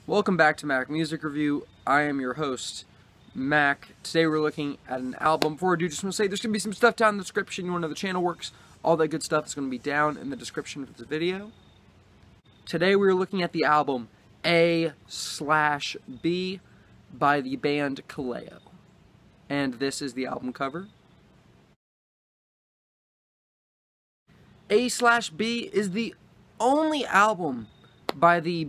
Welcome back to Mac Music Review. I am your host, Mac. Today we're looking at an album. Before I do, just want to say there's going to be some stuff down in the description. You want to know the channel works. All that good stuff is going to be down in the description of the video. Today we're looking at the album A/B by the band Kaleo. And this is the album cover. A/B is the only album by the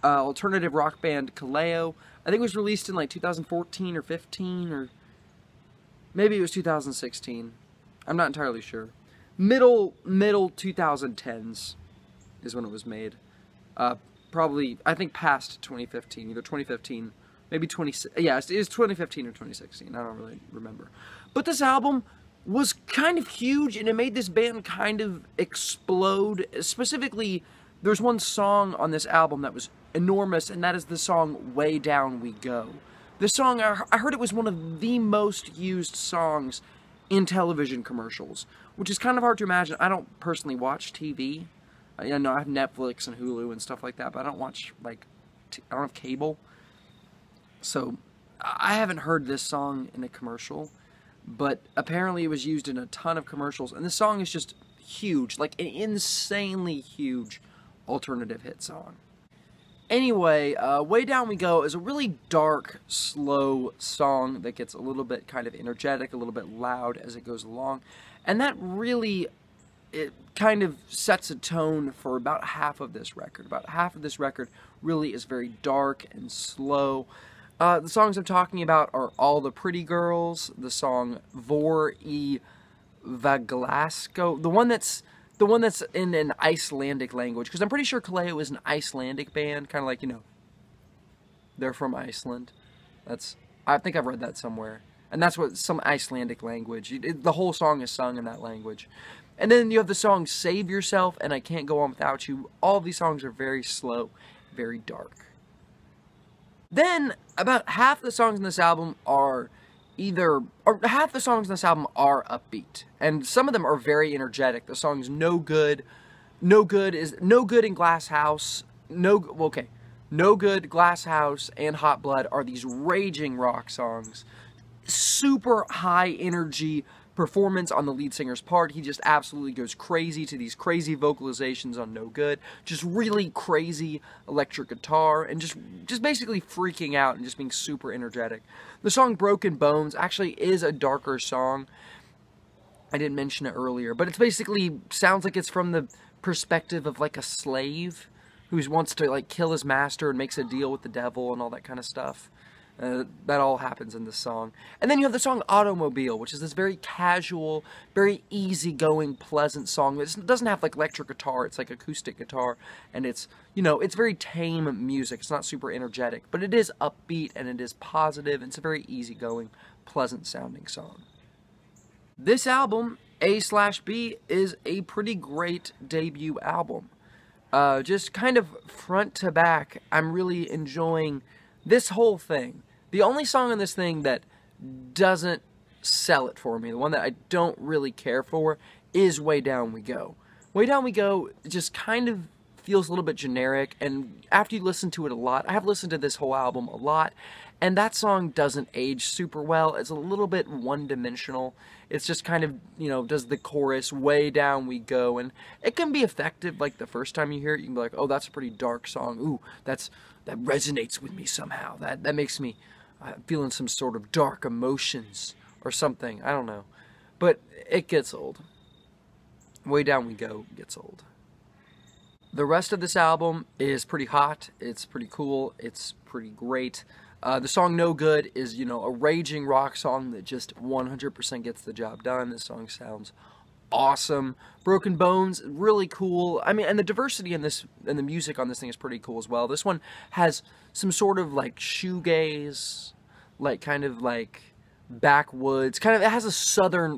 alternative rock band Kaleo. I think it was released in like 2014 or 15, or maybe it was 2016. I'm not entirely sure. Middle 2010s is when it was made. Probably, I think past 2015, either 2015, maybe 20, yeah, it was 2015 or 2016, I don't really remember. But this album was kind of huge, and it made this band kind of explode. Specifically, there's one song on this album that was enormous, and that is the song Way Down We Go. This song, I heard it was one of the most used songs in television commercials, which is kind of hard to imagine. I don't personally watch TV. I know I have Netflix and Hulu and stuff like that, but I don't watch, like, I don't have cable. So, I haven't heard this song in a commercial, but apparently it was used in a ton of commercials, and this song is just huge, like an insanely huge alternative hit song. Anyway, Way Down We Go is a really dark, slow song that gets a little bit kind of energetic, a little bit loud as it goes along, and that really, it kind of sets a tone for about half of this record. About half of this record really is very dark and slow. The songs I'm talking about are All the Pretty Girls, the song Vor I Vaglasko, the one that's in an Icelandic language, because I'm pretty sure Kaleo is an Icelandic band, kind of like, you know, they're from Iceland. I think I've read that somewhere. And that's what, some Icelandic language. The whole song is sung in that language. And then you have the song Save Yourself and I Can't Go On Without You. All of these songs are very slow, very dark. Then, about half the songs in this album are half the songs in this album are upbeat, and some of them are very energetic. The songs No Good in Glass House, No Good, Glass House, and Hot Blood are these raging rock songs. Super high energy performance on the lead singer's part. He just absolutely goes crazy to these crazy vocalizations on No Good. Just really crazy electric guitar, and just basically freaking out and just being super energetic. The song Broken Bones actually is a darker song. I didn't mention it earlier, but it's basically sounds like it's from the perspective of like a slave who wants to like kill his master and makes a deal with the devil and all that kind of stuff. That all happens in this song. And then you have the song Automobile, which is this very casual, very easygoing, pleasant song. It doesn't have like electric guitar, it's like acoustic guitar, and it's, you know, it's very tame music. It's not super energetic, but it is upbeat and it is positive, and it's a very easygoing, pleasant sounding song. This album, A/B, is a pretty great debut album. Just kind of front to back, I'm really enjoying this whole thing. The only song on this thing that doesn't sell it for me, the one that I don't really care for, is Way Down We Go. Way Down We Go just kind of feels a little bit generic, and after you listen to it a lot, I have listened to this whole album a lot, and that song doesn't age super well. It's a little bit one-dimensional. It's just kind of, you know, does the chorus, Way Down We Go, and it can be effective, like the first time you hear it, you can be like, oh, that's a pretty dark song. Ooh, that resonates with me somehow. That makes me feeling some sort of dark emotions or something. I don't know. But it gets old. Way Down We Go gets old. The rest of this album is pretty hot. It's pretty cool. It's pretty great. The song No Good is, you know, a raging rock song that just 100% gets the job done. This song sounds awesome. Broken Bones, really cool. I mean, and the diversity in this, and the music on this thing is pretty cool as well. This one has some sort of like shoegaze, like kind of like backwoods, kind of, it has a southern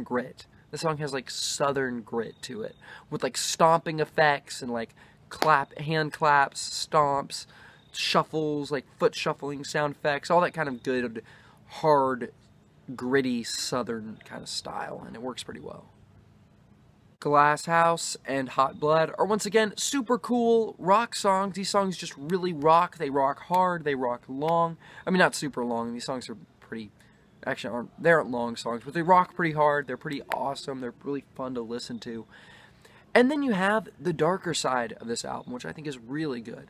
grit. The song has like southern grit to it, with like stomping effects and like hand claps, stomps, shuffles, like foot shuffling sound effects, all that kind of good, hard, gritty southern kind of style, and it works pretty well. Glass House and Hot Blood are once again super cool rock songs. These songs just really rock. They rock hard. They rock long. I mean, not super long. These songs are pretty, actually they aren't long songs, but they rock pretty hard. They're pretty awesome. They're really fun to listen to. And then you have the darker side of this album, which I think is really good.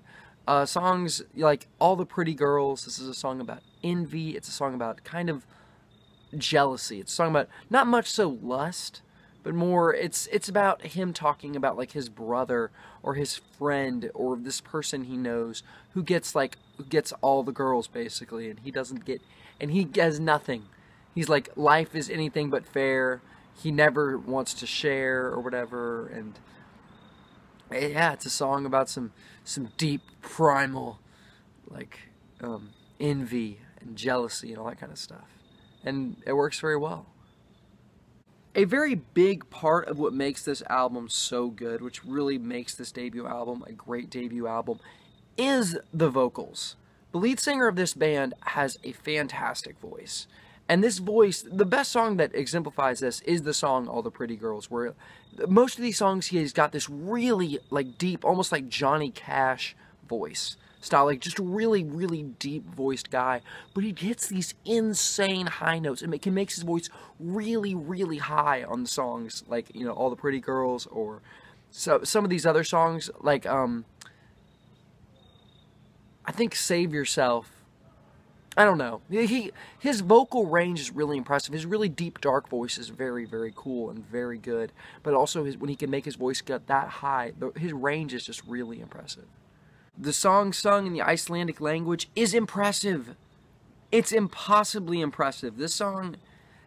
Songs like All the Pretty Girls. This is a song about envy. It's a song about kind of jealousy. It's a song about not much so lust, but more, it's about him talking about like his brother or his friend or this person he knows who gets all the girls basically, and he doesn't get, and he has nothing. He's like, life is anything but fair. He never wants to share or whatever, and yeah, it's a song about some deep primal like envy and jealousy and all that kind of stuff, and it works very well. A very big part of what makes this album so good, which really makes this debut album a great debut album, is the vocals. The lead singer of this band has a fantastic voice. And this voice, the best song that exemplifies this is the song All the Pretty Girls, where most of these songs he's got this really like deep, almost like Johnny Cash voice style, like just a really, really deep voiced guy, but he hits these insane high notes and it makes his voice really, really high on the songs like, you know, All the Pretty Girls, or some of these other songs like I think Save Yourself. I don't know. His vocal range is really impressive. His really deep, dark voice is very, very cool and very good, but also when he can make his voice get that high, his range is just really impressive. The song sung in the Icelandic language is impressive. It's impossibly impressive. This song,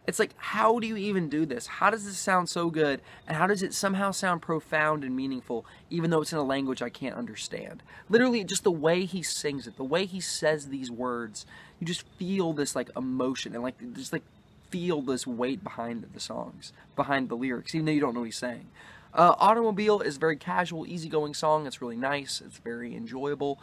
it's like, how do you even do this? How does this sound so good? And how does it somehow sound profound and meaningful, even though it's in a language I can't understand? Literally, just the way he sings it, the way he says these words, you just feel this like emotion and like just like feel this weight behind the songs, behind the lyrics, even though you don't know what he's saying. Automobile is a very casual, easygoing song. It's really nice. It's very enjoyable.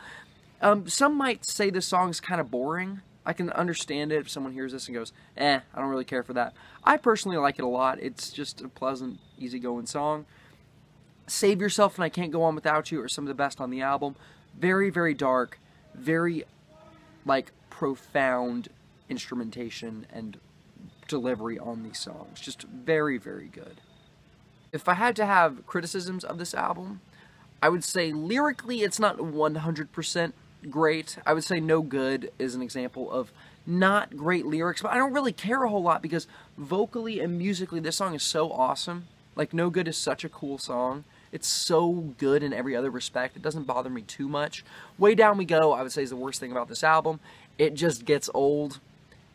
Some might say this song's kind of boring. I can understand it if someone hears this and goes, I don't really care for that. I personally like it a lot. It's just a pleasant, easygoing song. Save Yourself and I Can't Go On Without You are some of the best on the album. Very, very dark, very, like, profound instrumentation and delivery on these songs. Just very, very good. If I had to have criticisms of this album, I would say lyrically it's not 100% great. I would say No Good is an example of not great lyrics, but I don't really care a whole lot because vocally and musically this song is so awesome. Like, No Good is such a cool song. It's so good in every other respect. It doesn't bother me too much. Way Down We Go, I would say, is the worst thing about this album. It just gets old.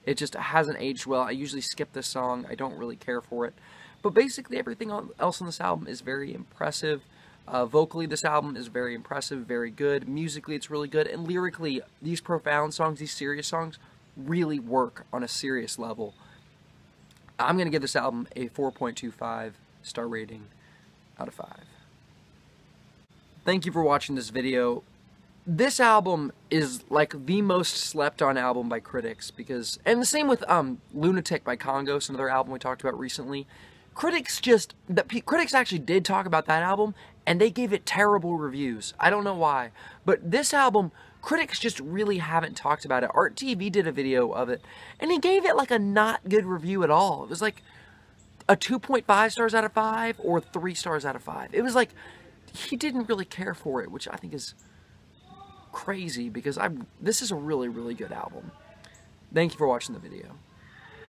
It just hasn't aged well. I usually skip this song. I don't really care for it. But basically everything else on this album is very impressive. Vocally, this album is very impressive, very good. Musically, it's really good. And lyrically, these profound songs, these serious songs, really work on a serious level. I'm going to give this album a 4.25 star rating out of 5. Thank you for watching this video. This album is like the most slept on album by critics because, and the same with Lunatic by Kongos, another album we talked about recently. Critics actually did talk about that album, and they gave it terrible reviews. I don't know why, but this album, critics just really haven't talked about it. Art TV did a video of it, and he gave it like a not good review at all. It was like a 2.5 stars out of 5 or 3 stars out of 5. It was like, he didn't really care for it, which I think is crazy because this is a really, really good album. Thank you for watching the video.